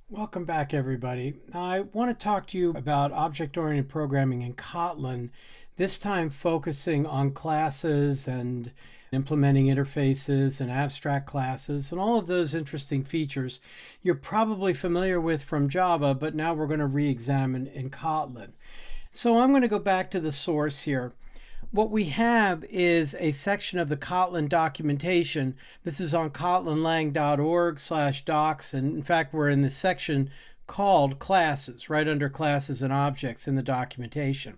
Welcome back, everybody. I want to talk to you about object-oriented programming in Kotlin, this time focusing on classes and implementing interfaces and abstract classes and all of those interesting features you're probably familiar with from Java, but now we're going to re-examine in Kotlin. So I'm going to go back to the source here. What we have is a section of the Kotlin documentation. This is on kotlinlang.org/docs, and in fact we're in the section called classes, right under classes and objects in the documentation.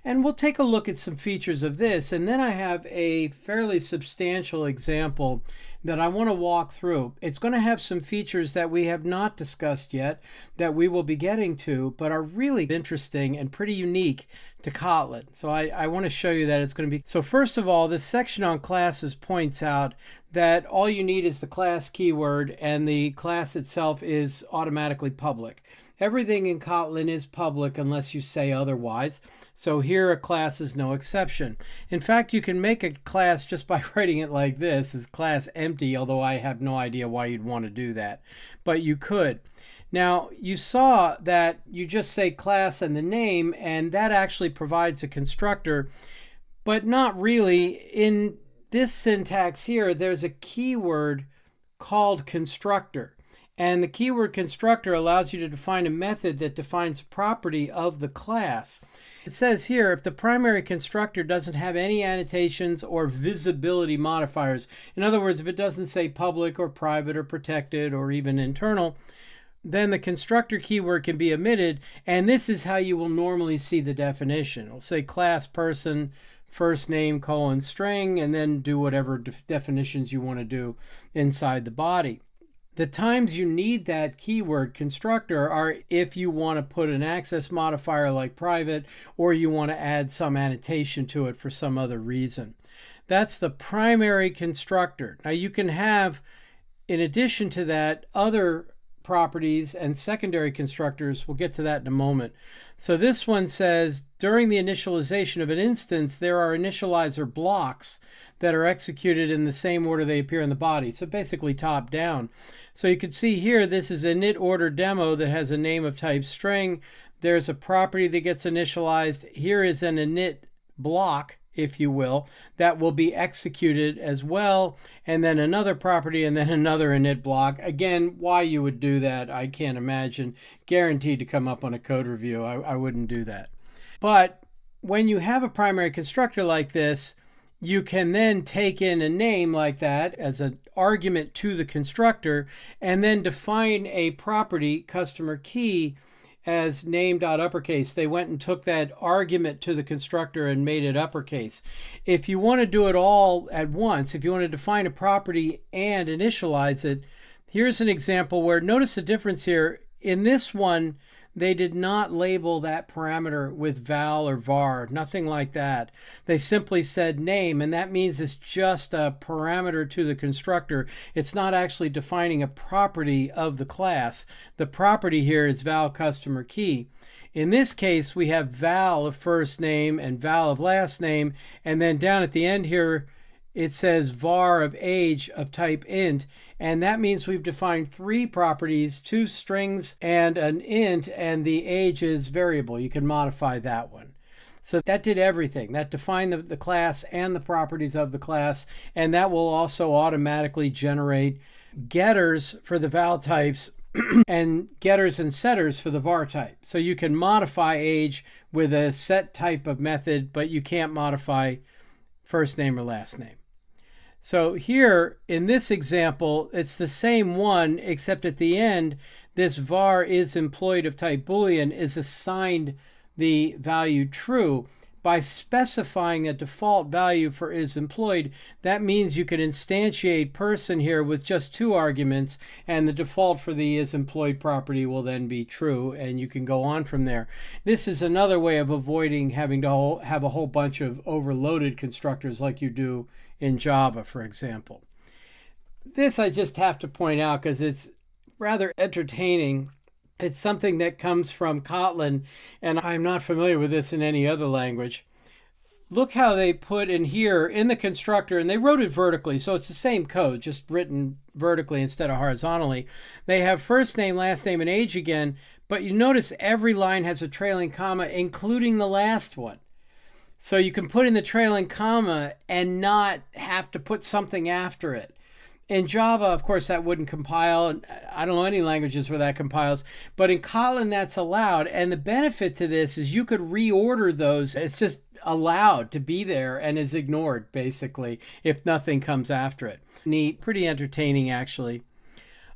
And we'll take a look at some features of this, and then I have a fairly substantial example that I want to walk through. It's going to have some features that we have not discussed yet that we will be getting to, but are really interesting and pretty unique to Kotlin. So I want to show you that it's going to be. So first of all, this section on classes points out that all you need is the class keyword, and the class itself is automatically public. Everything in Kotlin is public unless you say otherwise. So here a class is no exception. In fact, you can make a class just by writing it like this, is class empty, although I have no idea why you'd want to do that. But you could. Now, you saw that you just say class and the name, and that actually provides a constructor, but not really. In this syntax here, there's a keyword called constructor. And the keyword constructor allows you to define a method that defines a property of the class. It says here, if the primary constructor doesn't have any annotations or visibility modifiers, in other words, if it doesn't say public or private or protected or even internal, then the constructor keyword can be omitted, and this is how you will normally see the definition. It'll say class person, first name, colon, string, and then do whatever definitions you want to do inside the body. The times you need that keyword constructor are if you want to put an access modifier like private, or you want to add some annotation to it for some other reason. That's the primary constructor. Now you can have, in addition to that, other properties and secondary constructors. We'll get to that in a moment. So this one says, during the initialization of an instance, there are initializer blocks that are executed in the same order they appear in the body. So basically top down. So you can see here, this is a init order demo that has a name of type string. There's a property that gets initialized. Here is an init block, if you will, that will be executed as well, and then another property, and then another init block. Again, why you would do that, I can't imagine. Guaranteed to come up on a code review. I wouldn't do that. But when you have a primary constructor like this, you can then take in a name like that as an argument to the constructor, and then define a property, customer key, as name.uppercase. They went and took that argument to the constructor and made it uppercase. If you want to do it all at once, if you want to define a property and initialize it, here's an example where, notice the difference here. In this one, they did not label that parameter with val or var, nothing like that. They simply said name, and that means it's just a parameter to the constructor. It's not actually defining a property of the class. The property here is val customer key. In this case, we have val of first name and val of last name, and then down at the end here, it says var of age of type int, and that means we've defined three properties, two strings and an int, and the age is variable. You can modify that one. So that did everything. That defined the class and the properties of the class, and that will also automatically generate getters for the val types and getters and setters for the var type. So you can modify age with a set type of method, but you can't modify first name or last name. So here in this example, it's the same one, except at the end, this var is employed of type Boolean is assigned the value true. By specifying a default value for is employed, that means you can instantiate person here with just two arguments, and the default for the is employed property will then be true, and you can go on from there. This is another way of avoiding having to have a whole bunch of overloaded constructors like you do in Java, for example. This I just have to point out because it's rather entertaining. It's something that comes from Kotlin, and I'm not familiar with this in any other language. look how they put in here in the constructor, and they wrote it vertically, so it's the same code, just written vertically instead of horizontally. They have first name, last name, and age again, but you notice every line has a trailing comma, including the last one. So you can put in the trailing comma and not have to put something after it. In Java, of course, that wouldn't compile. I don't know any languages where that compiles, but in Kotlin, that's allowed. And the benefit to this is you could reorder those. It's just allowed to be there and is ignored, basically, if nothing comes after it. Neat, pretty entertaining, actually.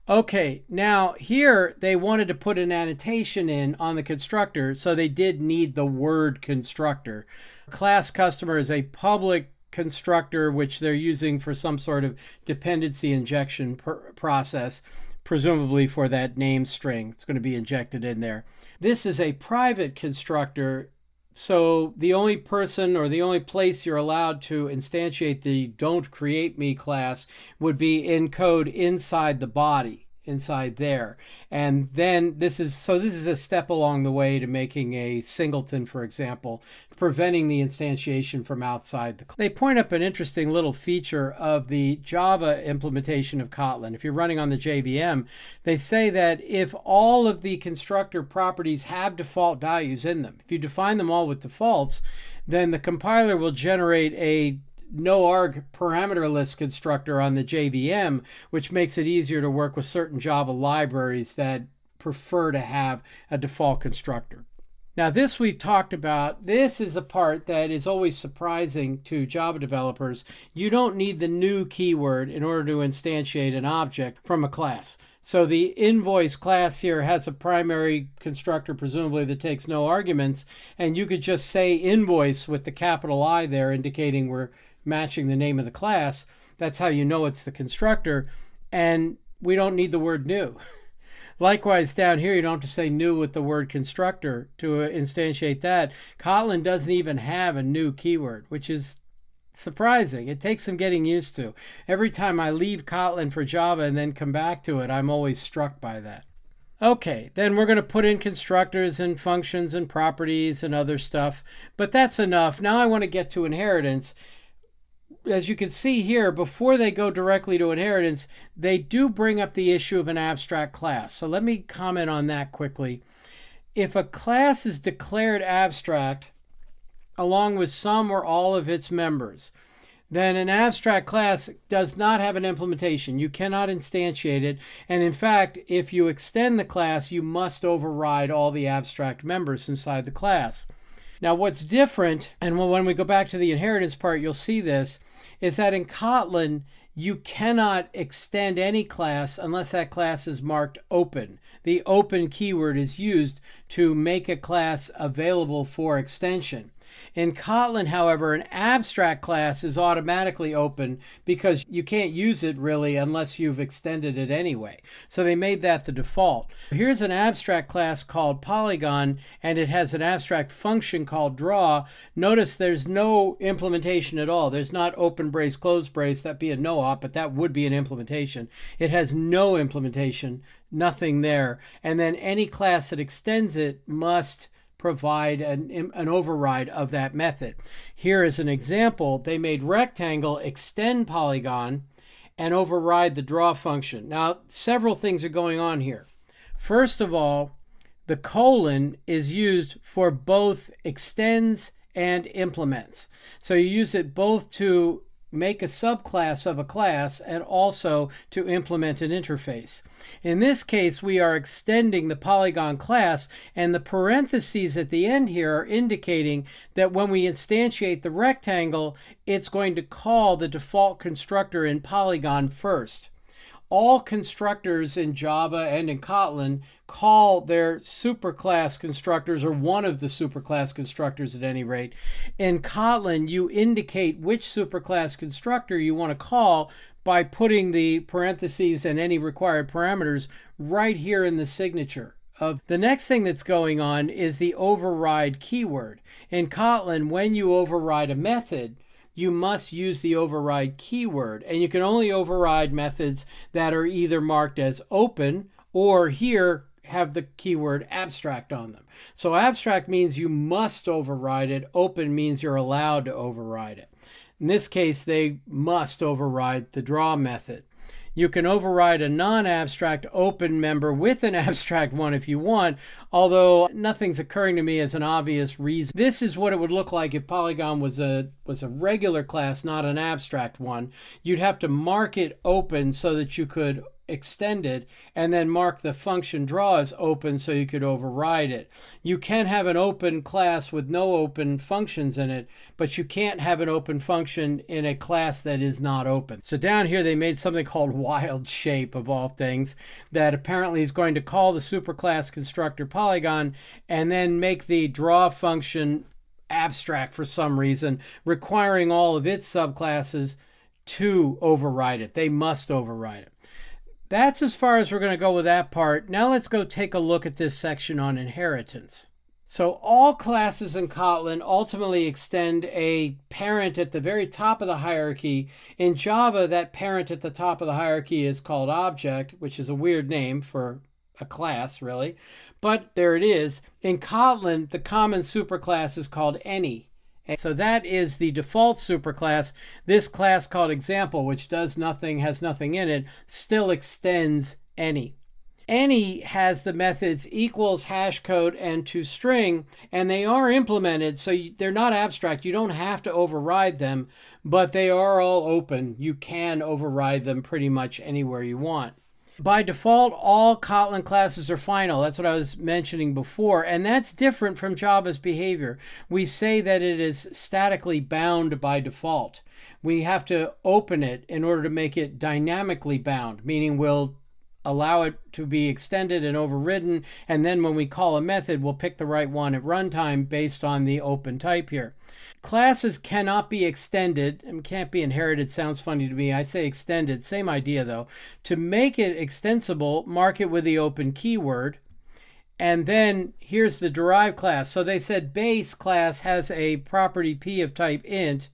Okay, now here they wanted to put an annotation in on the constructor, so they did need the word constructor. Class customer is a public constructor which they're using for some sort of dependency injection process, presumably for that name string. It's going to be injected in there. This is a private constructor, so the only person or the only place you're allowed to instantiate the don't create me class would be in code inside the body, inside there. And then this is a step along the way to making a singleton, for example, preventing the instantiation from outside the class. They point up an interesting little feature of the Java implementation of Kotlin. If you're running on the JVM, they say that if all of the constructor properties have default values in them, if you define them all with defaults, then the compiler will generate a no-arg parameterless constructor on the JVM, which makes it easier to work with certain Java libraries that prefer to have a default constructor. Now, this we've talked about. This is the part that is always surprising to Java developers. You don't need the new keyword in order to instantiate an object from a class. So the invoice class here has a primary constructor, presumably, that takes no arguments, and you could just say invoice with the capital I there, indicating we're matching the name of the class. That's how you know it's the constructor, and we don't need the word new. Likewise, down here, you don't have to say new with the word constructor to instantiate that. Kotlin doesn't even have a new keyword, which is surprising. It takes some getting used to. Every time I leave Kotlin for Java and then come back to it, I'm always struck by that. Okay, then we're going to put in constructors and functions and properties and other stuff, but that's enough. Now I want to get to inheritance. As you can see here, before they go directly to inheritance, they do bring up the issue of an abstract class. So let me comment on that quickly. If a class is declared abstract along with some or all of its members, then an abstract class does not have an implementation. You cannot instantiate it. And in fact, if you extend the class, you must override all the abstract members inside the class. Now, what's different, and when we go back to the inheritance part, you'll see this, is that in Kotlin, you cannot extend any class unless that class is marked open. The open keyword is used to make a class available for extension. In Kotlin, however, an abstract class is automatically open because you can't use it really unless you've extended it anyway. So they made that the default. Here's an abstract class called Polygon, and it has an abstract function called draw. Notice there's no implementation at all. There's not open brace, close brace. That'd be a no-op, but that would be an implementation. It has no implementation, nothing there. And then any class that extends it must provide an override of that method. Here is an example. They made rectangle extend polygon and override the draw function. Now, several things are going on here. First of all, the colon is used for both extends and implements. So you use it both to make a subclass of a class and also to implement an interface. In this case, we are extending the Polygon class, and the parentheses at the end here are indicating that when we instantiate the rectangle, it's going to call the default constructor in Polygon first. All constructors in Java and in Kotlin call their superclass constructors, or one of the superclass constructors at any rate. In Kotlin, you indicate which superclass constructor you want to call by putting the parentheses and any required parameters right here in the signature. The next thing that's going on is the override keyword. In Kotlin, when you override a method, you must use the override keyword, and you can only override methods that are either marked as open or here have the keyword abstract on them. So abstract means you must override it. Open means you're allowed to override it. In this case, they must override the draw method. You can override a non-abstract open member with an abstract one if you want, although nothing's occurring to me as an obvious reason. This is what it would look like if Polygon was a regular class, not an abstract one. You'd have to mark it open so that you could extend it, and then mark the function draw as open so you could override it. You can have an open class with no open functions in it, but you can't have an open function in a class that is not open. So down here they made something called wild shape, of all things, that apparently is going to call the superclass constructor Polygon and then make the draw function abstract for some reason, requiring all of its subclasses to override it. They must override it. That's as far as we're going to go with that part. Now let's go take a look at this section on inheritance. So all classes in Kotlin ultimately extend a parent at the very top of the hierarchy. In Java, that parent at the top of the hierarchy is called object, which is a weird name for a class, really. But there it is. In Kotlin, the common superclass is called any. So that is the default superclass. This class called example, which does nothing, has nothing in it, still extends any. Any has the methods equals, hashcode, and toString, and they are implemented, so they're not abstract. You don't have to override them, but they are all open. You can override them pretty much anywhere you want. By default, all Kotlin classes are final. That's what I was mentioning before, and that's different from Java's behavior. We say that it is statically bound by default. We have to open it in order to make it dynamically bound, meaning we'll allow it to be extended and overridden, and then when we call a method, we'll pick the right one at runtime based on the open type here. Classes cannot be extended and can't be inherited. Sounds funny to me. I say extended. Same idea, though. To make it extensible, mark it with the open keyword. And then here's the derived class. So they said base class has a property P of type int.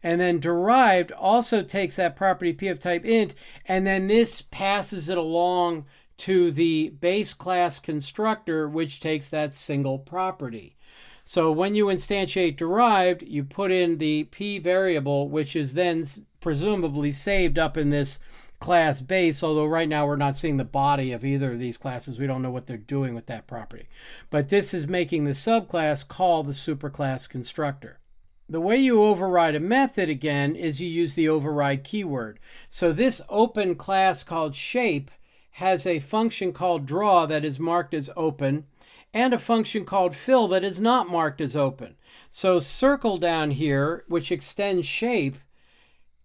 And then derived also takes that property P of type int. And then this passes it along to the base class constructor, which takes that single property. So when you instantiate derived, you put in the P variable, which is then presumably saved up in this class base, although right now we're not seeing the body of either of these classes. We don't know what they're doing with that property. But this is making the subclass call the superclass constructor. The way you override a method, again, is you use the override keyword. So this open class called shape has a function called draw that is marked as open, and a function called fill that is not marked as open. So circle down here, which extends shape,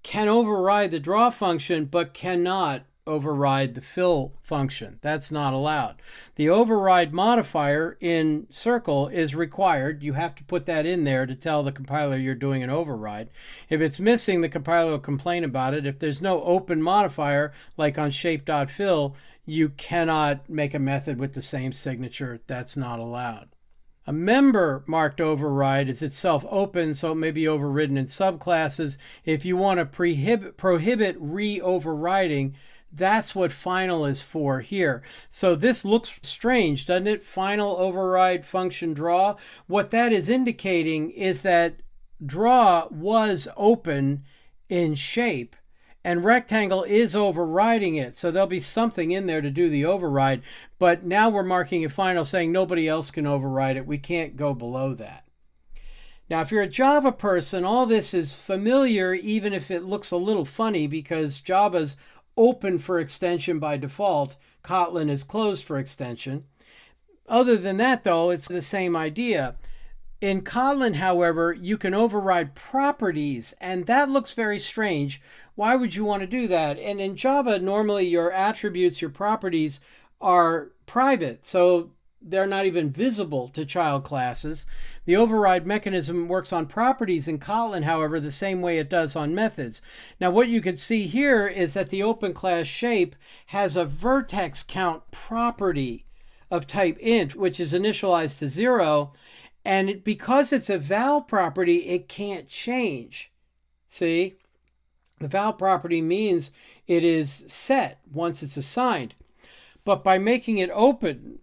can override the draw function, but cannot override the fill function. That's not allowed. The override modifier in circle is required. You have to put that in there to tell the compiler you're doing an override. If it's missing, the compiler will complain about it. If there's no open modifier, like on shape.fill, you cannot make a method with the same signature. That's not allowed. A member marked override is itself open, so it may be overridden in subclasses. If you want to prohibit re-overriding, that's what final is for here. So this looks strange, doesn't it? Final override function draw. What that is indicating is that draw was open in shape, and rectangle is overriding it. So there'll be something in there to do the override. But now we're marking it final, saying nobody else can override it. We can't go below that. Now, if you're a Java person, all this is familiar, even if it looks a little funny, because Java's open for extension by default. Kotlin is closed for extension. Other than that, though, it's the same idea. In Kotlin, however, you can override properties, and that looks very strange. Why would you want to do that? And in Java, normally your attributes, your properties, are private, so they're not even visible to child classes. The override mechanism works on properties in Kotlin, however, the same way it does on methods. Now, what you can see here is that the open class shape has a vertex count property of type int, which is initialized to 0. And because it's a val property, it can't change. See? The val property means it is set once it's assigned. But by making it open,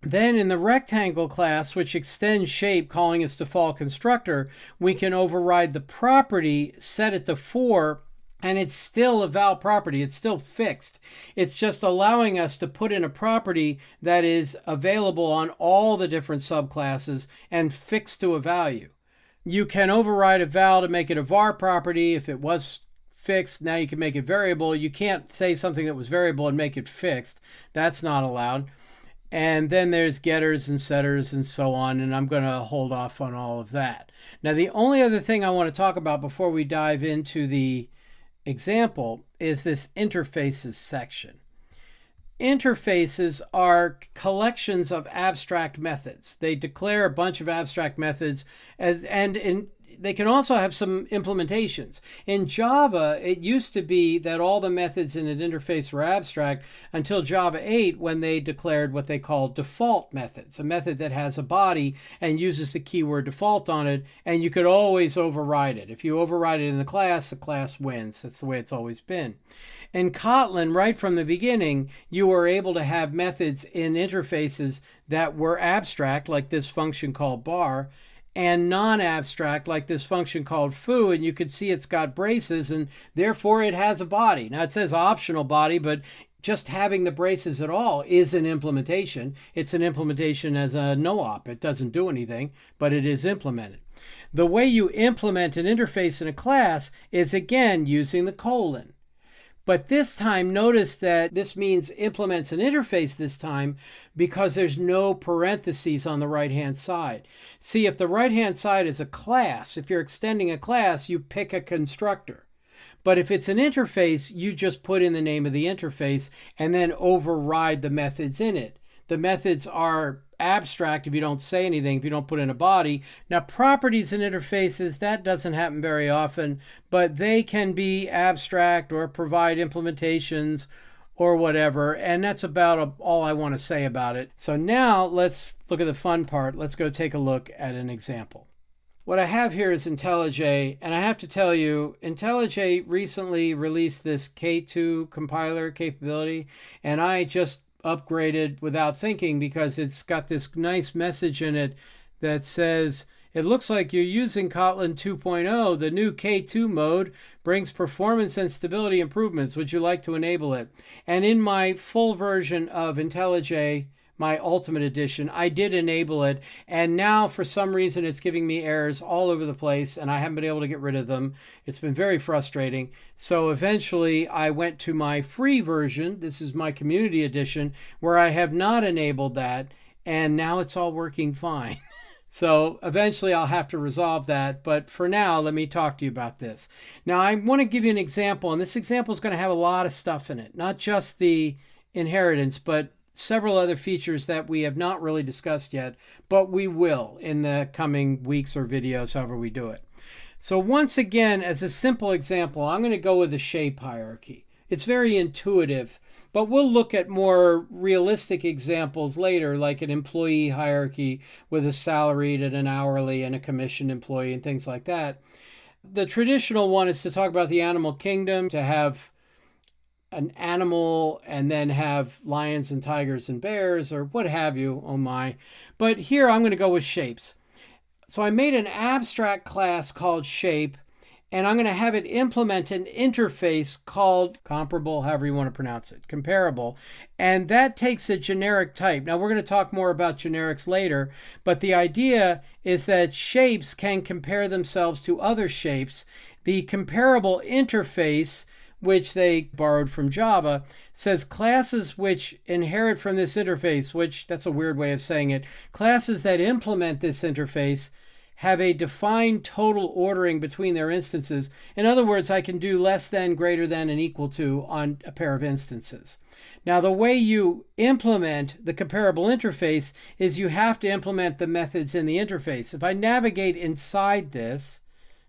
Then in the rectangle class, which extends shape calling its default constructor, we can override the property, set it to 4, and it's still a val property. It's still fixed. It's just allowing us to put in a property that is available on all the different subclasses and fixed to a value. You can override a val to make it a var property. If it was fixed, now you can make it variable. You can't say something that was variable and make it fixed. That's not allowed. And then there's getters and setters and so on, and I'm going to hold off on all of that. Now, the only other thing I want to talk about before we dive into the example is this interfaces section. Interfaces are collections of abstract methods. They declare a bunch of abstract methods they can also have some implementations. In Java, it used to be that all the methods in an interface were abstract until Java 8, when they declared what they call default methods, a method that has a body and uses the keyword default on it, and you could always override it. If you override it in the class wins. That's the way it's always been. In Kotlin, right from the beginning, you were able to have methods in interfaces that were abstract, like this function called bar, and non-abstract, like this function called foo, and you could see it's got braces, and therefore it has a body. Now, it says optional body, but just having the braces at all is an implementation. It's an implementation as a no-op. It doesn't do anything, but it is implemented. The way you implement an interface in a class is, again, using the colon. But this time, notice that this means implements an interface this time because there's no parentheses on the right-hand side. See, if the right-hand side is a class, if you're extending a class, you pick a constructor. But if it's an interface, you just put in the name of the interface and then override the methods in it. The methods are abstract if you don't say anything, if you don't put in a body. Now, properties in interfaces, that doesn't happen very often, but they can be abstract or provide implementations or whatever, and that's about all I want to say about it. So now let's look at the fun part. Let's go take a look at an example. What I have here is IntelliJ, and I have to tell you, IntelliJ recently released this K2 compiler capability, and I just upgraded without thinking because it's got this nice message in it that says, it looks like you're using Kotlin 2.0. The new K2 mode brings performance and stability improvements. Would you like to enable it? And in my full version of IntelliJ, my Ultimate Edition, I did enable it, and now for some reason it's giving me errors all over the place, and I haven't been able to get rid of them. It's been very frustrating. So eventually I went to my free version. This is my Community Edition, where I have not enabled that, and now it's all working fine. So eventually I'll have to resolve that, but for now, let me talk to you about this. Now, I want to give you an example, and this example is going to have a lot of stuff in it, not just the inheritance, but several other features that we have not really discussed yet, but we will in the coming weeks or videos, however we do it. So once again, as a simple example, I'm going to go with the shape hierarchy. It's very intuitive, but we'll look at more realistic examples later, like an employee hierarchy with a salaried and an hourly and a commissioned employee and things like that. The traditional one is to talk about the animal kingdom, to have an animal and then have lions and tigers and bears or what have you, oh my. But here I'm going to go with shapes. So I made an abstract class called shape, and I'm going to have it implement an interface called comparable, however you want to pronounce it, comparable. And that takes a generic type. Now we're going to talk more about generics later, but the idea is that shapes can compare themselves to other shapes. The comparable interface, which they borrowed from Java, says classes which inherit from this interface, which that's a weird way of saying it, classes that implement this interface have a defined total ordering between their instances. In other words, I can do less than, greater than, and equal to on a pair of instances. Now, the way you implement the comparable interface is you have to implement the methods in the interface. If I navigate inside this,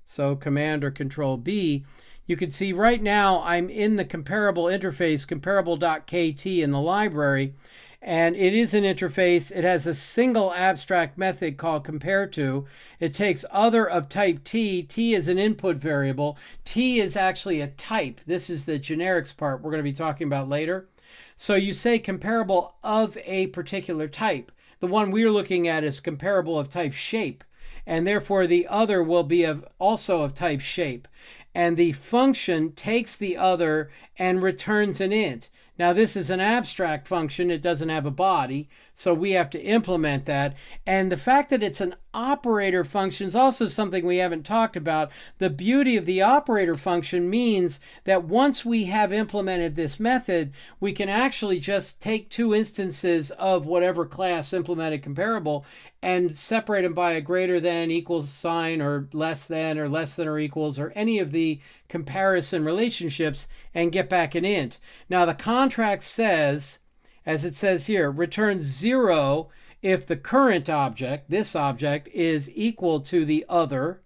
so Command or Control B, you can see right now I'm in the comparable interface, comparable.kt in the library, and it is an interface. It has a single abstract method called compareTo. It takes other of type T. T is an input variable. T is actually a type. This is the generics part we're going to be talking about later. So you say comparable of a particular type. the one we're looking at is comparable of type shape, and therefore the other will be also of type shape. And the function takes the other and returns an int. Now this is an abstract function, it doesn't have a body, so we have to implement that. And the fact that it's an operator function is also something we haven't talked about. The beauty of the operator function means that once we have implemented this method, we can actually just take two instances of whatever class implemented comparable and separate them by a greater than, equals sign, or less than or equals, or any of the comparison relationships, and get back an int. Now the contract says, as it says here, return 0 if the current object, this object, is equal to the other.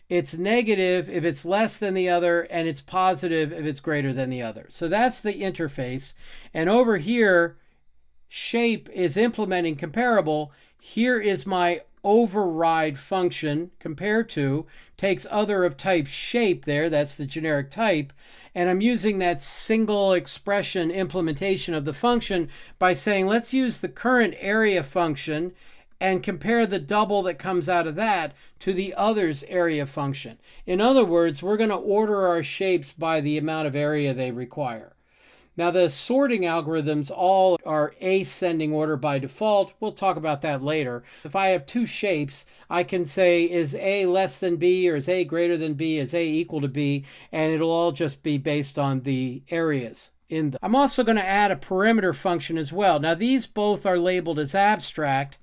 It's negative if it's less than the other, and it's positive if it's greater than the other. So that's the interface. And over here, shape is implementing comparable. Here is my override function, compare to, takes other of type shape there, that's the generic type, and I'm using that single expression implementation of the function by saying, let's use the current area function and compare the double that comes out of that to the other's area function. In other words, we're going to order our shapes by the amount of area they require. Now the sorting algorithms all are ascending order by default. We'll talk about that later. If I have two shapes, I can say, is A less than B, or is A greater than B, is A equal to B, and it'll all just be based on the areas in them. I'm also going to add a perimeter function as well. Now these both are labeled as abstract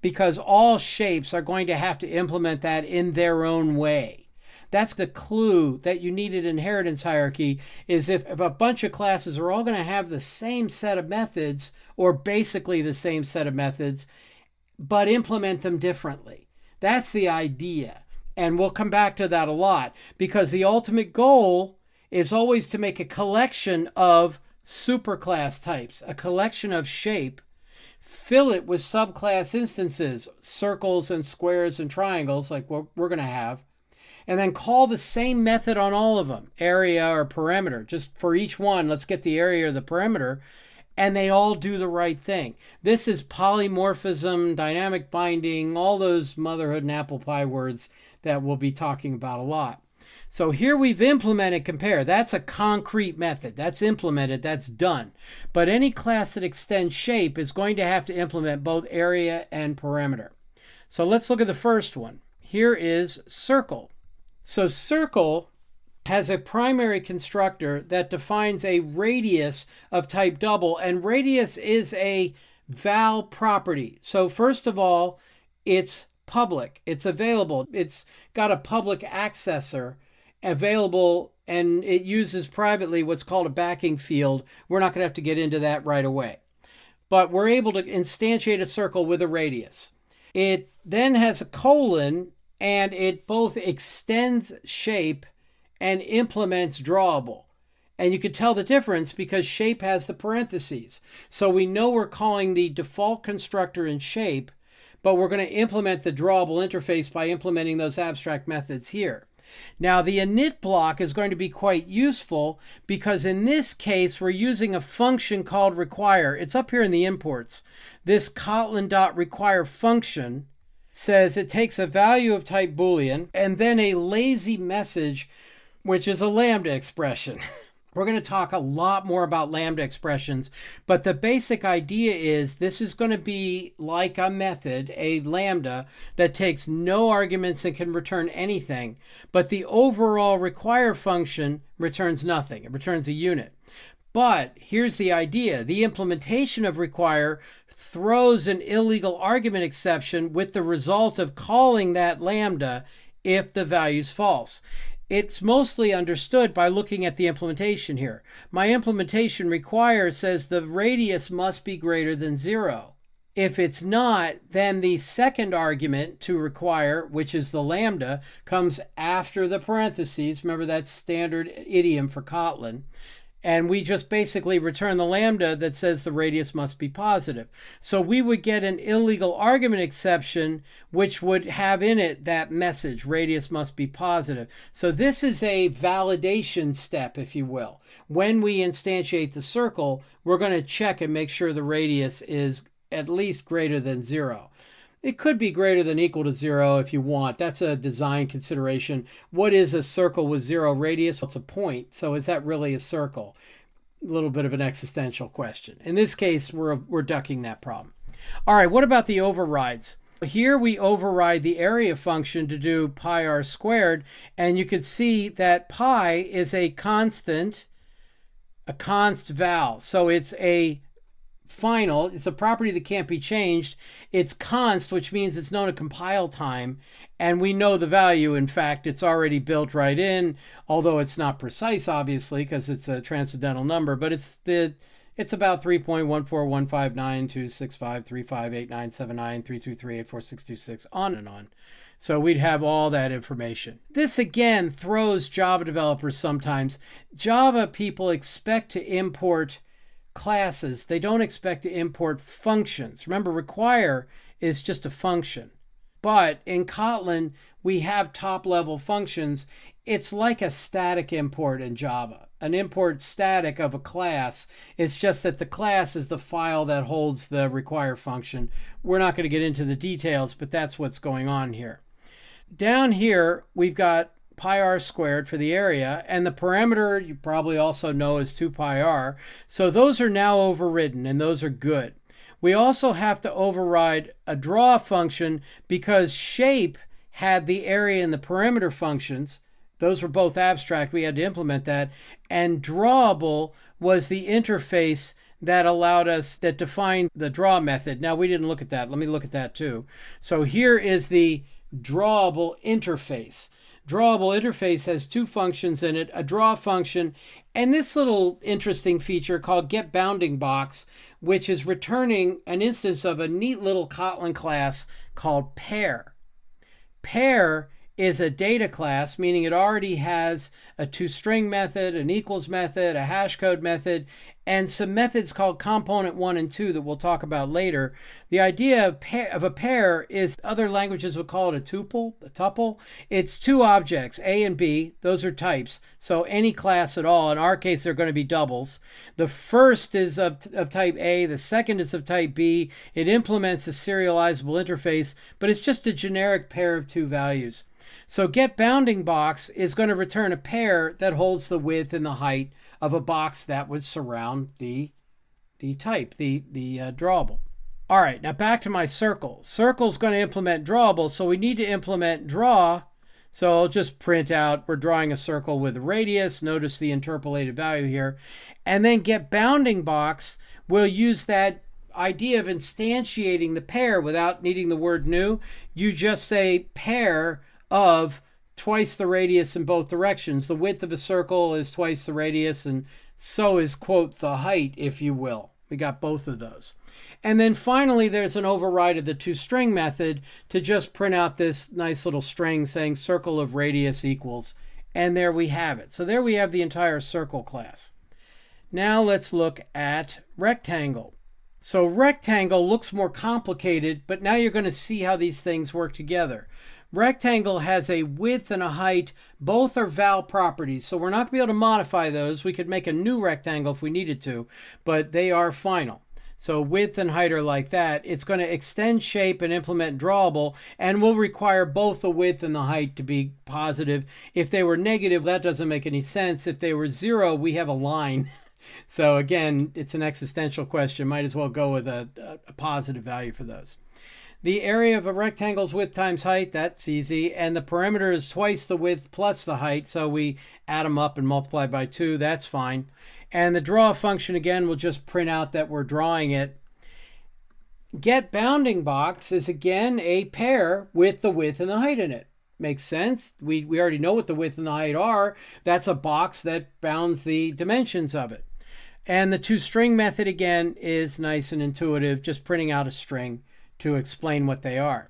because all shapes are going to have to implement that in their own way. That's the clue that you need in inheritance hierarchy, is if a bunch of classes are all going to have the same set of methods, or basically the same set of methods, but implement them differently. That's the idea. And we'll come back to that a lot, because the ultimate goal is always to make a collection of superclass types, a collection of shape, fill it with subclass instances, circles and squares and triangles like what we're going to have, and then call the same method on all of them, area or perimeter. Just for each one, let's get the area or the perimeter, and they all do the right thing. This is polymorphism, dynamic binding, all those motherhood and apple pie words that we'll be talking about a lot. So here we've implemented compare. That's a concrete method. That's implemented. That's done. But any class that extends shape is going to have to implement both area and perimeter. So let's look at the first one. Here is circle. So circle has a primary constructor that defines a radius of type double, and radius is a val property. So first of all, it's public, it's available, it's got a public accessor available, and it uses privately what's called a backing field. We're not going to have to get into that right away, but we're able to instantiate a circle with a radius. It then has a colon, and it both extends shape and implements drawable. And you can tell the difference because shape has the parentheses. So we know we're calling the default constructor in shape, but we're going to implement the drawable interface by implementing those abstract methods here. Now the init block is going to be quite useful because in this case we're using a function called require. It's up here in the imports. This Kotlin.require function says it takes a value of type Boolean and then a lazy message, which is a lambda expression. We're going to talk a lot more about lambda expressions, but the basic idea is this is going to be like a method, a lambda, that takes no arguments and can return anything, but the overall require function returns nothing. It returns a unit. But here's the idea. The implementation of require throws an illegal argument exception with the result of calling that lambda if the value's false. It's mostly understood by looking at the implementation here. My implementation require says the radius must be greater than 0. If it's not, then the second argument to require, which is the lambda, comes after the parentheses. Remember, that's standard idiom for Kotlin. And we just basically return the lambda that says the radius must be positive. So we would get an illegal argument exception, which would have in it that message, radius must be positive. So this is a validation step, if you will. When we instantiate the circle, we're going to check and make sure the radius is at least greater than 0. It could be greater than equal to 0 if you want. That's a design consideration. What is a circle with 0 radius? Well, it's a point. So is that really a circle? A little bit of an existential question. In this case, we're ducking that problem. All right, what about the overrides? Here we override the area function to do pi r squared, and you can see that pi is a const val. So it's a final, it's a property that can't be changed. It's const, which means it's known at compile time, and we know the value. In fact, it's already built right in, although it's not precise, obviously, because it's a transcendental number, but it's about 3.141592653589793238466, on and on. So we'd have all that information. This again throws Java developers sometimes. Java people expect to import classes. They don't expect to import functions. Remember, require is just a function. But in Kotlin, we have top-level functions. It's like a static import in Java. An import static of a class. It's just that the class is the file that holds the require function. We're not going to get into the details, but that's what's going on here. Down here, we've got pi r squared for the area, and the parameter you probably also know is 2 pi r. So those are now overridden, and those are good. We also have to override a draw function because shape had the area and the perimeter functions. Those were both abstract. We had to implement that. And drawable was the interface that allowed us, that defined the draw method. Now, we didn't look at that. Let me look at that too. So here is the drawable interface. Drawable interface has two functions in it, a draw function, and this little interesting feature called getBoundingBox, which is returning an instance of a neat little Kotlin class called pair. Pair is a data class, meaning it already has a toString method, an equals method, a hashcode method, and some methods called component 1 and 2 that we'll talk about later. The idea of a pair is, other languages would call it a tuple. It's two objects, A and B. Those are types. So any class at all. In our case, they're going to be doubles. The first is of type A. The second is of type B. It implements a serializable interface, but it's just a generic pair of two values. So getBoundingBox is going to return a pair that holds the width and the height of a box that would surround the type, the drawable. All right, now back to my circle. Circle's going to implement drawable, so we need to implement draw. So I'll just print out, we're drawing a circle with a radius. Notice the interpolated value here. And then getBoundingBox will use that idea of instantiating the pair without needing the word new. You just say pair of twice the radius in both directions. The width of a circle is twice the radius, and so is, quote, the height, if you will. We got both of those. And then finally, there's an override of the toString method to just print out this nice little string saying circle of radius equals. And there we have it. So there we have the entire circle class. Now let's look at rectangle. So rectangle looks more complicated, but now you're going to see how these things work together. Rectangle has a width and a height. Both are val properties, so we're not going to be able to modify those. We could make a new rectangle if we needed to, but they are final. So width and height are like that. It's going to extend shape and implement drawable, and will require both the width and the height to be positive. If they were negative, that doesn't make any sense. If they were 0, we have a line. So again, it's an existential question. Might as well go with a positive value for those. The area of a rectangle's width times height, that's easy. And the perimeter is twice the width plus the height. So we add them up and multiply by 2. That's fine. And the draw function, again, will just print out that we're drawing it. GetBoundingBox is, again, a pair with the width and the height in it. Makes sense. We already know what the width and the height are. That's a box that bounds the dimensions of it. And the toString method, again, is nice and intuitive, just printing out a string to explain what they are.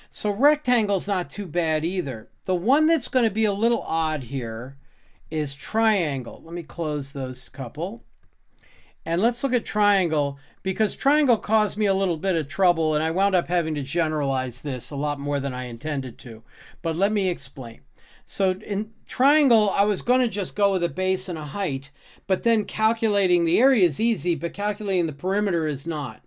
So rectangle's not too bad either. The one that's going to be a little odd here is triangle. Let me close those couple. And let's look at triangle, because triangle caused me a little bit of trouble, and I wound up having to generalize this a lot more than I intended to. But let me explain. So in triangle, I was going to just go with a base and a height, but then calculating the area is easy, but calculating the perimeter is not.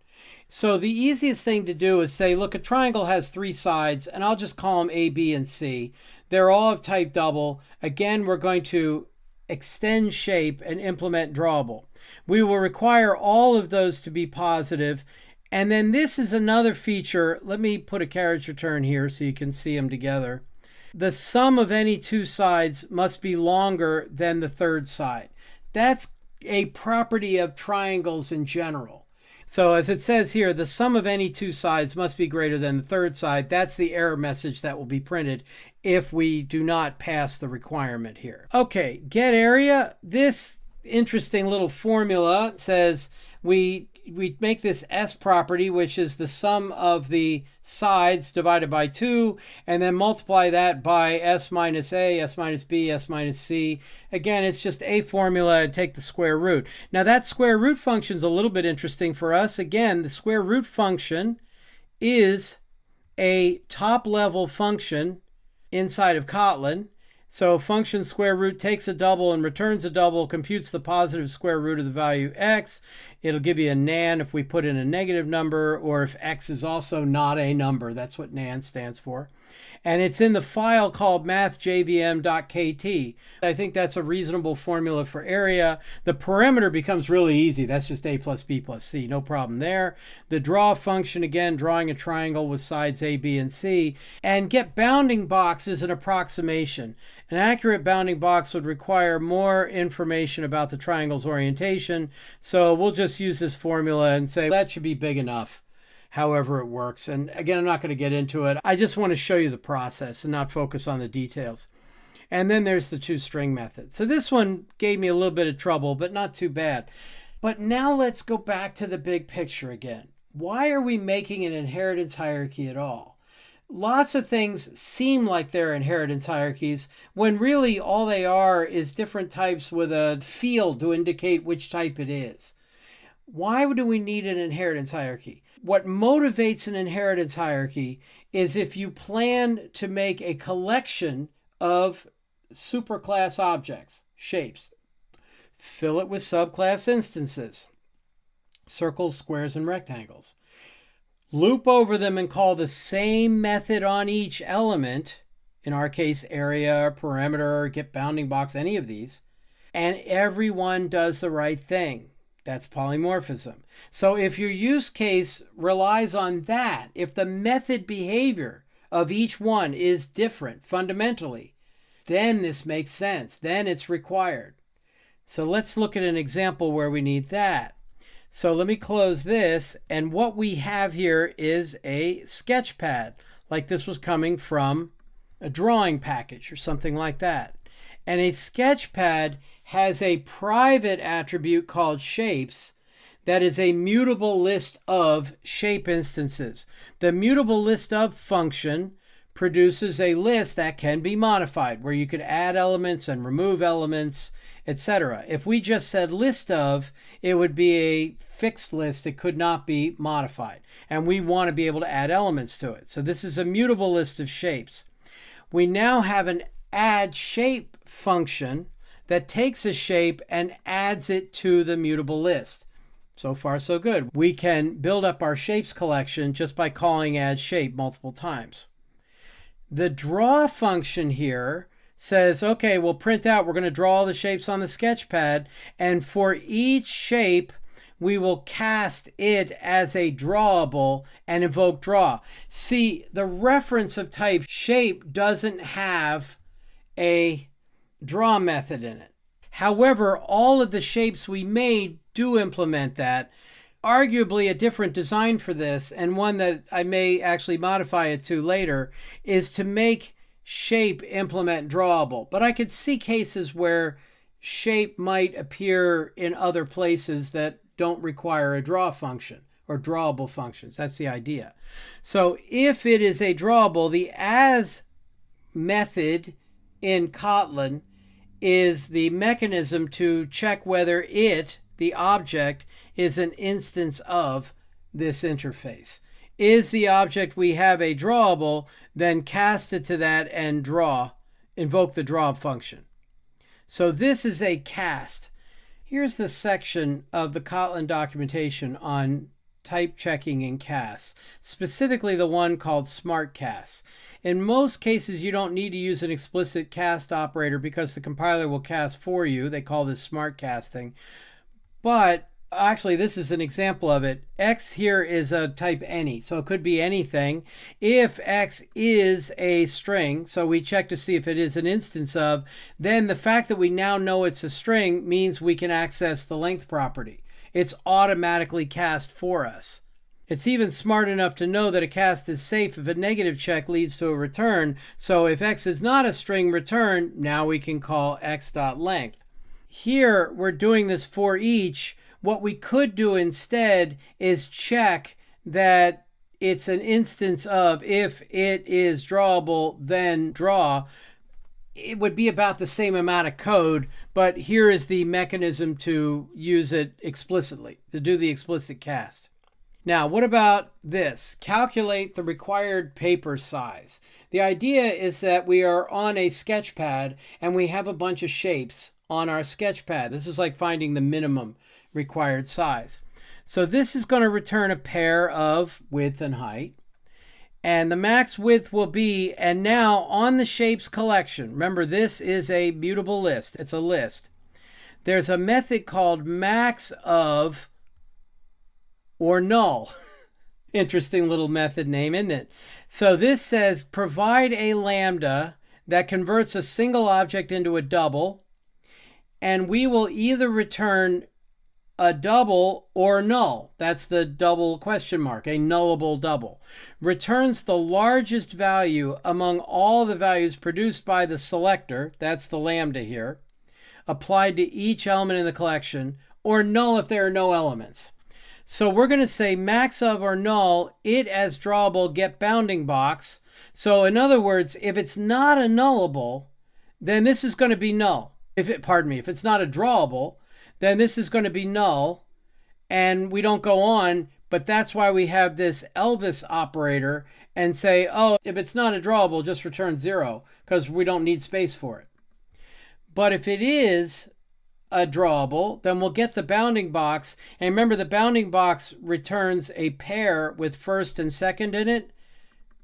So the easiest thing to do is say, look, a triangle has three sides, and I'll just call them A, B, and C. They're all of type double. Again, we're going to extend shape and implement drawable. We will require all of those to be positive. And then this is another feature. Let me put a carriage return here so you can see them together. The sum of any two sides must be longer than the third side. That's a property of triangles in general. So as it says here, the sum of any two sides must be greater than the third side. That's the error message that will be printed if we do not pass the requirement here. Okay, get area. This interesting little formula says we make this S property, which is the sum of the sides divided by 2, and then multiply that by S minus A, S minus B, S minus C. Again, it's just a formula and take the square root. Now that square root function is a little bit interesting for us. Again, the square root function is a top level function inside of Kotlin. So function square root takes a double and returns a double, computes the positive square root of the value x. It'll give you a nan if we put in a negative number, or if x is also not a number. That's what nan stands for. And it's in the file called mathjvm.kt. I think that's a reasonable formula for area. The perimeter becomes really easy. That's just a plus b plus c. No problem there. The draw function, again, drawing a triangle with sides a, b, and c. And get bounding box is an approximation. An accurate bounding box would require more information about the triangle's orientation. So we'll just use this formula and say that should be big enough. However it works. And again, I'm not going to get into it. I just want to show you the process and not focus on the details. And then there's the toString method. So this one gave me a little bit of trouble, but not too bad. But now let's go back to the big picture again. Why are we making an inheritance hierarchy at all? Lots of things seem like they're inheritance hierarchies when really all they are is different types with a field to indicate which type it is. Why do we need an inheritance hierarchy? What motivates an inheritance hierarchy is if you plan to make a collection of superclass objects, shapes, fill it with subclass instances, circles, squares, and rectangles. Loop over them and call the same method on each element, in our case, area, parameter, get bounding box, any of these, and everyone does the right thing. That's polymorphism. So if your use case relies on that, if the method behavior of each one is different fundamentally, then this makes sense. Then it's required. So let's look at an example where we need that. So let me close this. And what we have here is a SketchPad, like this was coming from a drawing package or something like that. And a SketchPad has a private attribute called shapes that is a mutable list of shape instances. The mutable list of function produces a list that can be modified, where you could add elements and remove elements, etc. If we just said list of, it would be a fixed list. It could not be modified. And we want to be able to add elements to it. So this is a mutable list of shapes. We now have an add shape function that takes a shape and adds it to the mutable list. So far, so good. We can build up our shapes collection just by calling add shape multiple times. The draw function here says, okay, we'll print out, we're going to draw all the shapes on the SketchPad, and for each shape, we will cast it as a drawable and invoke draw. See, the reference of type shape doesn't have a draw method in it. However, all of the shapes we made do implement that. Arguably a different design for this, and one that I may actually modify it to later, is to make shape implement drawable. But I could see cases where shape might appear in other places that don't require a draw function or drawable functions. That's the idea. So if it is a drawable, the as method in Kotlin is the mechanism to check whether it, the object, is an instance of this interface. Is the object we have a drawable, then cast it to that and draw, invoke the draw function. So this is a cast. Here's the section of the Kotlin documentation on type checking in casts, specifically the one called smart casts. In most cases, you don't need to use an explicit cast operator because the compiler will cast for you. They call this smart casting. But actually, this is an example of it. X here is a type any, so it could be anything. If X is a string, so we check to see if it is an instance of, then the fact that we now know it's a string means we can access the length property. It's automatically cast for us. It's even smart enough to know that a cast is safe if a negative check leads to a return. So if X is not a string return, now we can call x.length. Here, we're doing this for each. What we could do instead is check that it's an instance of, if it is drawable, then draw. It would be about the same amount of code, but here is the mechanism to use it explicitly, to do the explicit cast. Now, what about this? Calculate the required paper size. The idea is that we are on a SketchPad and we have a bunch of shapes on our SketchPad. This is like finding the minimum required size. So this is going to return a pair of width and height. And the max width will be, and now on the shapes collection, remember this is a mutable list. It's a list. There's a method called max of or null. Interesting little method name, isn't it? So this says provide a lambda that converts a single object into a double, and we will either return a double or null. That's the double question mark, a nullable double. Returns the largest value among all the values produced by the selector, that's the lambda here, applied to each element in the collection, or null if there are no elements. So we're going to say max of or null, it as drawable, get bounding box. So in other words, if it's not a nullable, then this is going to be null. If it's not a drawable, then this is going to be null, and we don't go on, but that's why we have this Elvis operator and say, oh, if it's not a drawable, just return 0, because we don't need space for it. But if it is a drawable, then we'll get the bounding box. And remember, the bounding box returns a pair with first and second in it.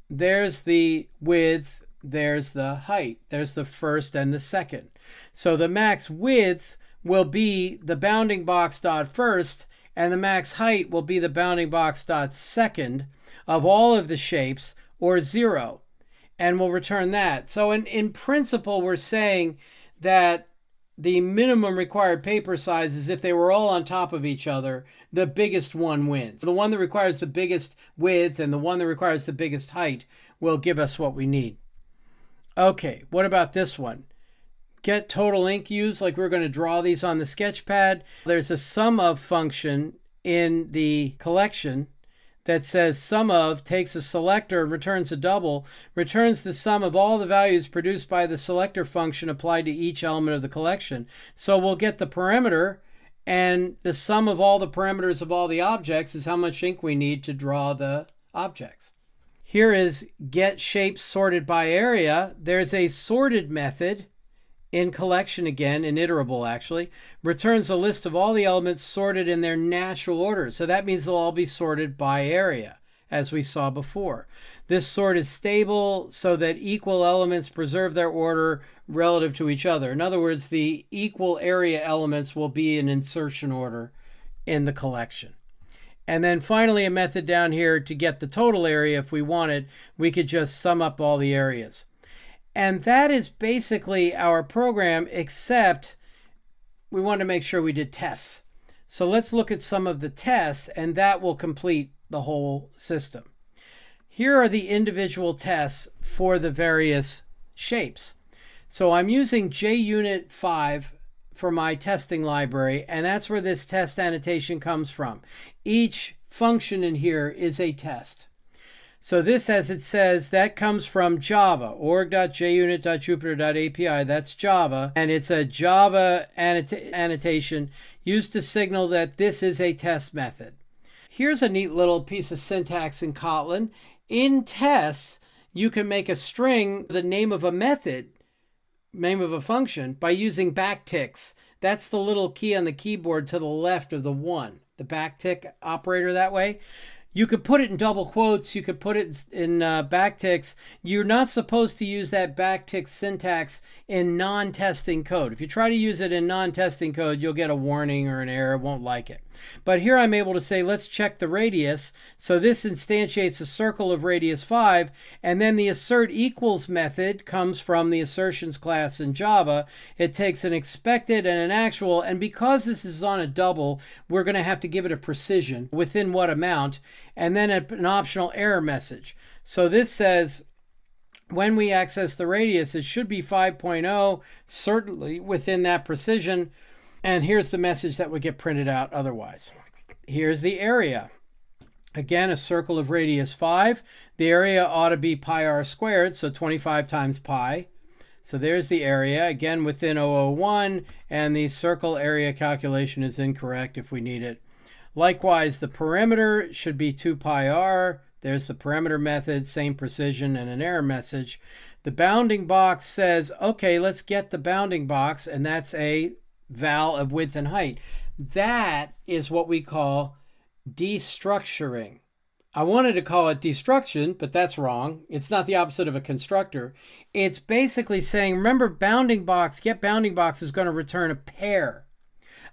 There's the width, there's the height, there's the first and the second. So the max width will be the bounding box dot first, and the max height will be the bounding box dot second of all of the shapes, or 0. And we'll return that. So in principle, we're saying that the minimum required paper size is if they were all on top of each other, the biggest one wins. The one that requires the biggest width and the one that requires the biggest height will give us what we need. Okay, what about this one? Get total ink use, like we're going to draw these on the SketchPad. There's a sum of function in the collection that says sum of, takes a selector and returns a double, returns the sum of all the values produced by the selector function applied to each element of the collection. So we'll get the parameter, and the sum of all the parameters of all the objects is how much ink we need to draw the objects. Here is get shapes sorted by area. There's a sorted method in collection again, in iterable actually, returns a list of all the elements sorted in their natural order. So that means they'll all be sorted by area, as we saw before. This sort is stable so that equal elements preserve their order relative to each other. In other words, the equal area elements will be in insertion order in the collection. And then finally, a method down here to get the total area. If we wanted, we could just sum up all the areas. And that is basically our program, except we want to make sure we did tests. So let's look at some of the tests, and that will complete the whole system. Here are the individual tests for the various shapes. So I'm using JUnit 5 for my testing library, and that's where this test annotation comes from. Each function in here is a test. So this, as it says, that comes from Java, org.junit.jupyter.api. That's Java, and it's a Java annotation used to signal that this is a test method. Here's a neat little piece of syntax in Kotlin. In tests, you can make a string the name of a method, name of a function, by using backticks. That's the little key on the keyboard to the left of the 1, the backtick operator that way. You could put it in double quotes. You could put it in backticks. You're not supposed to use that backtick syntax in non-testing code. If you try to use it in non-testing code, you'll get a warning or an error. Won't like it. But here I'm able to say, let's check the radius. So this instantiates a circle of radius 5. And then the assert equals method comes from the assertions class in Java. It takes an expected and an actual. And because this is on a double, we're going to have to give it a precision within what amount. And then an optional error message. So this says, when we access the radius, it should be 5.0, certainly within that precision. And here's the message that would get printed out otherwise. Here's the area. Again, a circle of radius 5. The area ought to be pi r squared, so 25 times pi. So there's the area, again within 001, and the circle area calculation is incorrect if we need it. Likewise, the perimeter should be 2 pi r. There's the perimeter method, same precision, and an error message. The bounding box says, okay, let's get the bounding box, and that's a val of width and height. That is what we call destructuring. I wanted to call it destruction, but that's wrong. It's not the opposite of a constructor. It's basically saying, remember, bounding box, get bounding box is going to return a pair.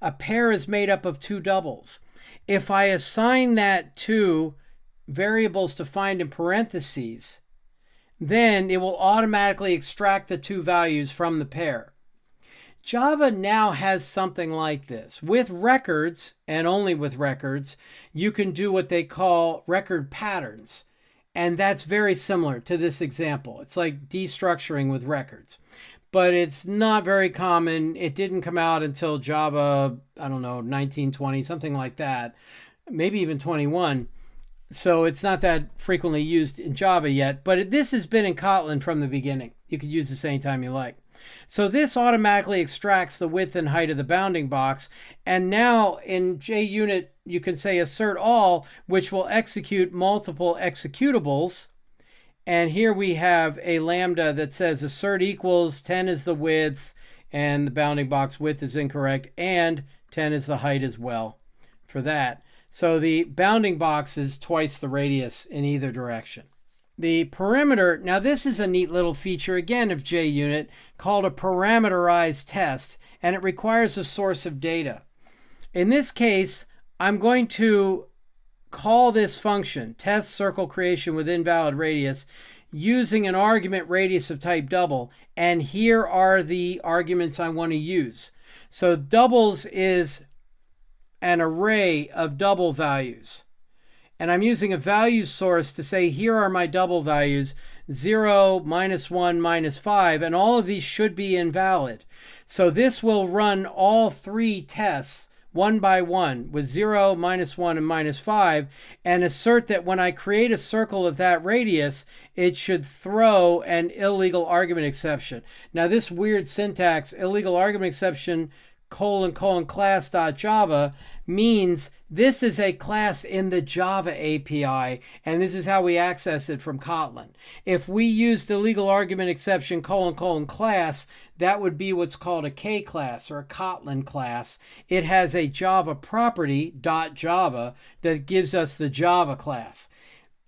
A pair is made up of two doubles. If I assign that to variables defined in parentheses, then it will automatically extract the two values from the pair. Java now has something like this. With records, and only with records, you can do what they call record patterns. And that's very similar to this example. It's like destructuring with records. But it's not very common. It didn't come out until Java, I don't know, 1920, something like that. Maybe even 21. So it's not that frequently used in Java yet. But this has been in Kotlin from the beginning. You could use this anytime you like. So this automatically extracts the width and height of the bounding box. And now in JUnit, you can say assert all, which will execute multiple executables. And here we have a lambda that says assert equals 10 is the width, and the bounding box width is incorrect, and 10 is the height as well for that. So the bounding box is twice the radius in either direction. The perimeter, now this is a neat little feature again of JUnit called a parameterized test, and it requires a source of data. In this case, I'm going to call this function, test circle creation with invalid radius, using an argument radius of type double, and here are the arguments I want to use. So doubles is an array of double values. And I'm using a value source to say, here are my double values, 0, -1, -5, and all of these should be invalid. So this will run all three tests one by one with 0, -1, and -5, and assert that when I create a circle of that radius, it should throw an illegal argument exception. Now this weird syntax, illegal argument exception, : class.java, means this is a class in the Java API, and this is how we access it from Kotlin. If we used illegal argument exception : class, that would be what's called a K class or a Kotlin class. It has a Java property, .java, that gives us the Java class.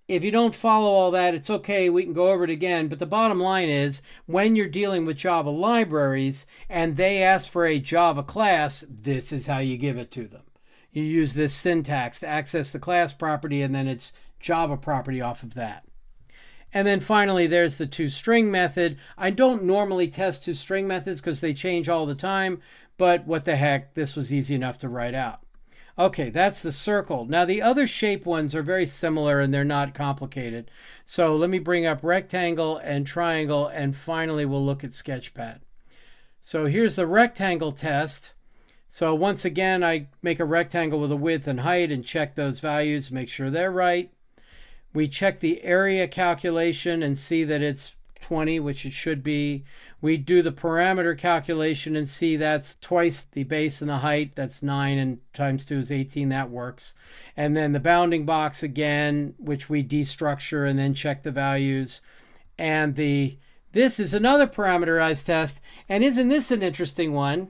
If you don't follow all that, it's okay, we can go over it again, but the bottom line is, when you're dealing with Java libraries and they ask for a Java class, this is how you give it to them. You use this syntax to access the class property, and then it's Java property off of that. And then finally, there's the toString method. I don't normally test toString methods because they change all the time, but what the heck, this was easy enough to write out. Okay, that's the circle. Now the other shape ones are very similar and they're not complicated. So let me bring up rectangle and triangle, and finally we'll look at SketchPad. So here's the rectangle test. So once again, I make a rectangle with a width and height and check those values, make sure they're right. We check the area calculation and see that it's 20, which it should be. We do the parameter calculation and see that's twice the base and the height. That's 9, and times 2 is 18. That works. And then the bounding box again, which we destructure and then check the values. And this is another parameterized test. And isn't this an interesting one?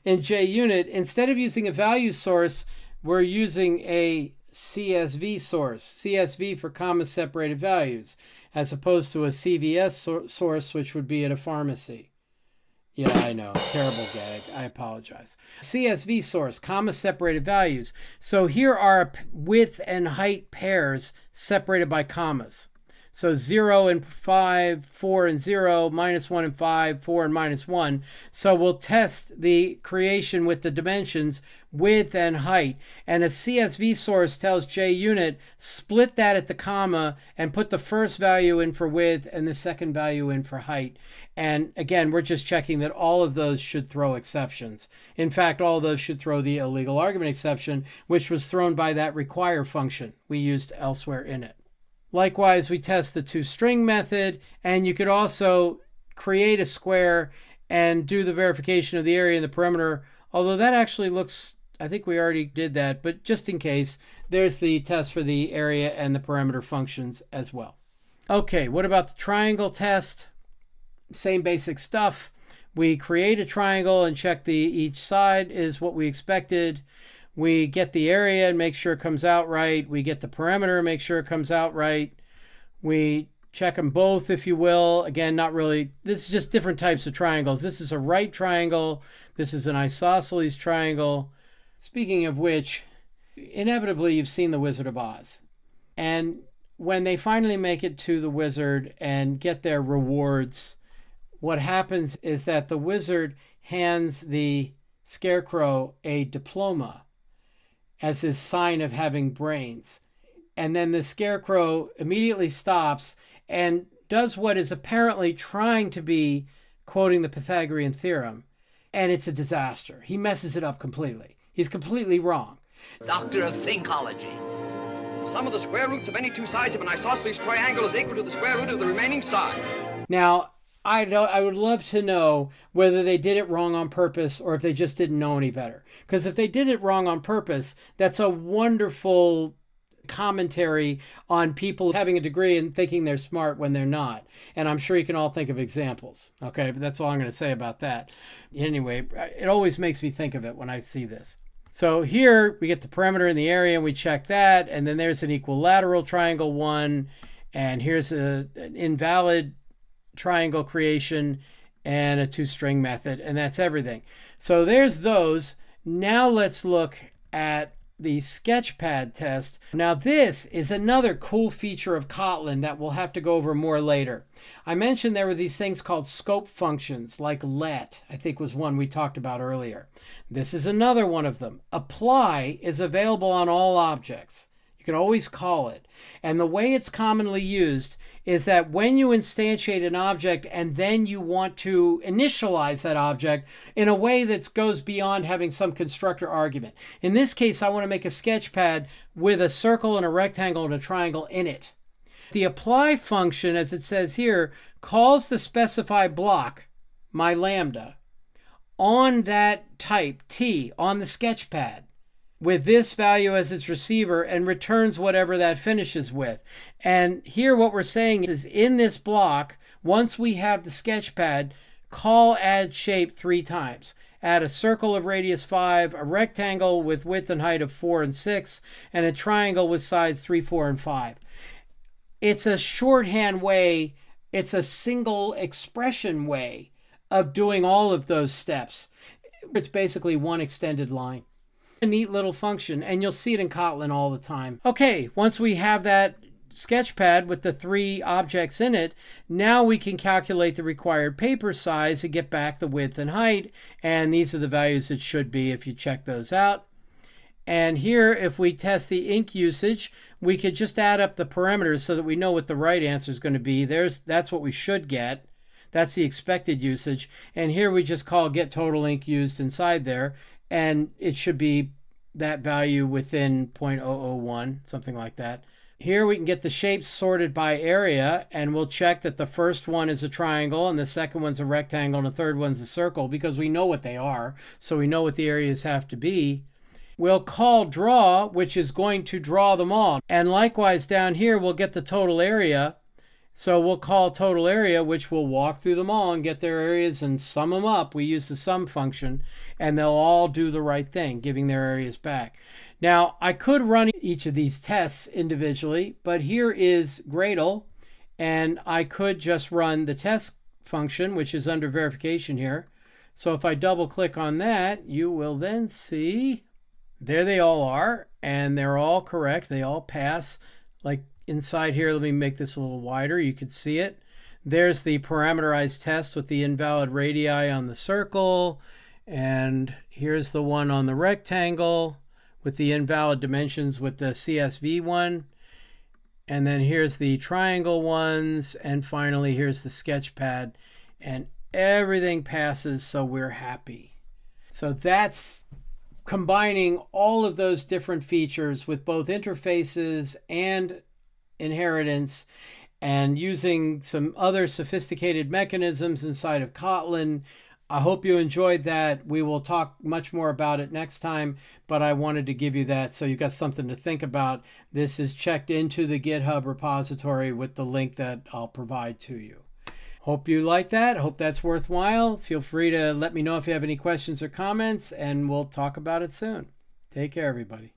In JUnit, instead of using a value source, we're using a CSV source, CSV for comma separated values, as opposed to a CVS source, which would be at a pharmacy. Yeah, I know. Terrible gag. I apologize. CSV source, comma separated values. So here are width and height pairs separated by commas. So 0 and 5, 4 and 0, -1 and 5, 4 and -1. So we'll test the creation with the dimensions, width and height. And a CSV source tells JUnit, split that at the comma and put the first value in for width and the second value in for height. And again, we're just checking that all of those should throw exceptions. In fact, all of those should throw the illegal argument exception, which was thrown by that require function we used elsewhere in it. Likewise, we test the toString method, and you could also create a square and do the verification of the area and the perimeter, although that actually looks, I think we already did that, but just in case, there's the test for the area and the perimeter functions as well. Okay, what about the triangle test? Same basic stuff. We create a triangle and check each side is what we expected. We get the area and make sure it comes out right. We get the perimeter and make sure it comes out right. We check them both, if you will. Again, not really. This is just different types of triangles. This is a right triangle. This is an isosceles triangle. Speaking of which, inevitably you've seen The Wizard of Oz. And when they finally make it to the wizard and get their rewards, what happens is that the wizard hands the scarecrow a diploma as his sign of having brains. And then the scarecrow immediately stops and does what is apparently trying to be quoting the Pythagorean theorem. And it's a disaster. He messes it up completely. He's completely wrong. Doctor of Thinkology. Sum of the square roots of any two sides of an isosceles triangle is equal to the square root of the remaining side. Now, I would love to know whether they did it wrong on purpose or if they just didn't know any better. Because if they did it wrong on purpose, that's a wonderful commentary on people having a degree and thinking they're smart when they're not. And I'm sure you can all think of examples. Okay, but that's all I'm going to say about that. Anyway, it always makes me think of it when I see this. So here we get the perimeter and the area and we check that. And then there's an equilateral triangle one. And here's an invalid triangle creation and a toString method, and that's everything. So there's those. Now let's look at the SketchPad test. Now this is another cool feature of Kotlin that we'll have to go over more later. I mentioned there were these things called scope functions, like let, I think was one we talked about earlier. This is another one of them. Apply is available on all objects. You can always call it. And the way it's commonly used is that when you instantiate an object and then you want to initialize that object in a way that goes beyond having some constructor argument. In this case, I want to make a sketchpad with a circle and a rectangle and a triangle in it. The apply function, as it says here, calls the specified block, my lambda, on that type, T, on the sketchpad, with this value as its receiver and returns whatever that finishes with. And here what we're saying is in this block, once we have the sketchpad, call add shape 3 times. Add a circle of radius 5, a rectangle with width and height of 4 and 6, and a triangle with sides 3, 4, and 5. It's a shorthand way, it's a single expression way of doing all of those steps. It's basically one extended line. A neat little function, and you'll see it in Kotlin all the time. Okay, once we have that sketchpad with the 3 objects in it, now we can calculate the required paper size and get back the width and height, and these are the values it should be if you check those out. And here, if we test the ink usage, we could just add up the parameters so that we know what the right answer is going to be. That's what we should get. That's the expected usage. And here we just call get total ink used inside there, and it should be that value within 0.001, something like that. Here we can get the shapes sorted by area, and we'll check that the first one is a triangle and the second one's a rectangle and the third one's a circle because we know what they are, so we know what the areas have to be. We'll call draw, which is going to draw them all. And likewise down here, we'll get the total area. So we'll call total area, which will walk through them all and get their areas and sum them up. We use the sum function, and they'll all do the right thing, giving their areas back. Now, I could run each of these tests individually, but here is Gradle, and I could just run the test function, which is under verification here. So if I double click on that, you will then see there they all are, and they're all correct. They all pass. Like inside here, let me make this a little wider. You can see it. There's the parameterized test with the invalid radii on the circle. And here's the one on the rectangle with the invalid dimensions with the CSV one. And then here's the triangle ones. And finally, here's the SketchPad. And everything passes, so we're happy. So that's combining all of those different features with both interfaces and inheritance, and using some other sophisticated mechanisms inside of Kotlin. I hope you enjoyed that. We will talk much more about it next time, but I wanted to give you that so you've got something to think about. This is checked into the GitHub repository with the link that I'll provide to you. Hope you like that. Hope that's worthwhile. Feel free to let me know if you have any questions or comments, and we'll talk about it soon. Take care, everybody.